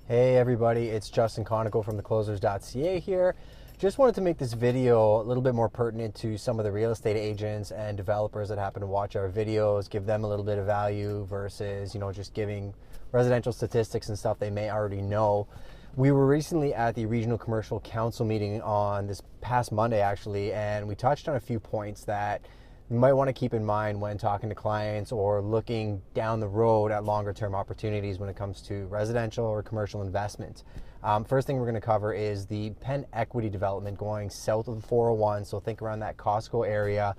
Hey everybody, it's Justin Conico from theclosers.ca here. Just wanted to make this video a little bit more pertinent to some of the real estate agents and developers that happen to watch our videos, give them a little bit of value versus, just giving residential statistics and stuff they may already know. We were recently at the Regional Commercial Council meeting on this past Monday actually, and we touched on a few points that you might want to keep in mind when talking to clients or looking down the road at longer term opportunities when it comes to residential or commercial investment. First thing we're going to cover is the Penn Equity development going south of the 401, so think around that Costco area.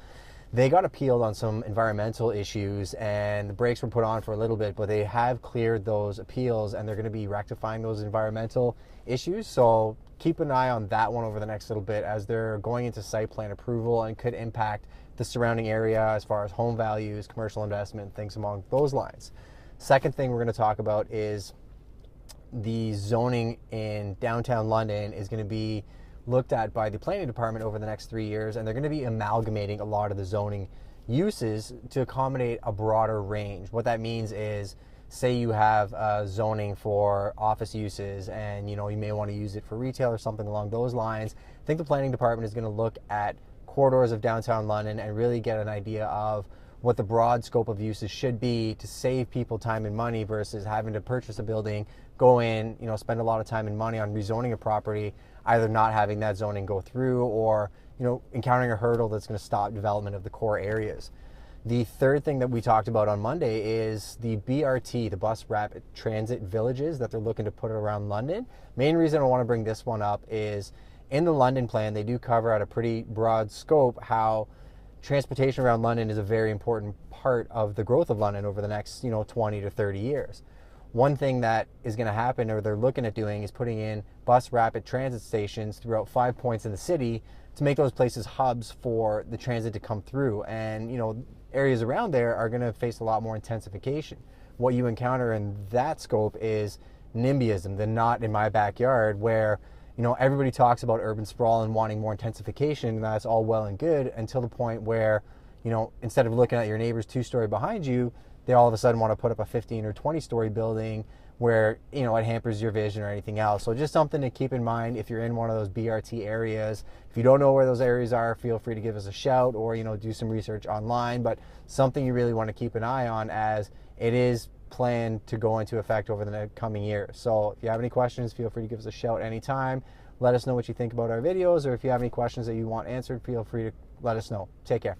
They got appealed on some environmental issues and the brakes were put on for a little bit, but they have cleared those appeals and they're going to be rectifying those environmental issues. So keep an eye on that one over the next little bit as they're going into site plan approval and could impact the surrounding area as far as home values, commercial investment, things along those lines. Second thing we're going to talk about is the zoning in downtown London is going to be looked at by the planning department over the next 3 years, and they're going to be amalgamating a lot of the zoning uses to accommodate a broader range. What that means is, say you have zoning for office uses and you may want to use it for retail or something along those lines. I think the planning department is going to look at corridors of downtown London and really get an idea of what the broad scope of uses should be to save people time and money versus having to purchase a building, go in, spend a lot of time and money on rezoning a property, either not having that zoning go through or, encountering a hurdle that's going to stop development of the core areas. The third thing that we talked about on Monday is the BRT, the bus rapid transit villages that they're looking to put around London. Main reason I want to bring this one up is in the London plan, they do cover at a pretty broad scope how transportation around London is a very important part of the growth of London over the next 20 to 30 years. One thing that is going to happen, or they're looking at doing, is putting in bus rapid transit stations throughout 5 points in the city to make those places hubs for the transit to come through. And areas around there are going to face a lot more intensification. What you encounter in that scope is NIMBYism, the not in my backyard, where everybody talks about urban sprawl and wanting more intensification, and that's all well and good until the point where, instead of looking at your neighbor's 2-story behind you, they all of a sudden want to put up a 15 or 20-story building where, it hampers your vision or anything else. So just something to keep in mind if you're in one of those BRT areas. If you don't know where those areas are, feel free to give us a shout or, do some research online, but something you really want to keep an eye on as it is planned to go into effect over the coming year. So if you have any questions, feel free to give us a shout anytime. Let us know what you think about our videos, or if you have any questions that you want answered, feel free to let us know. Take care.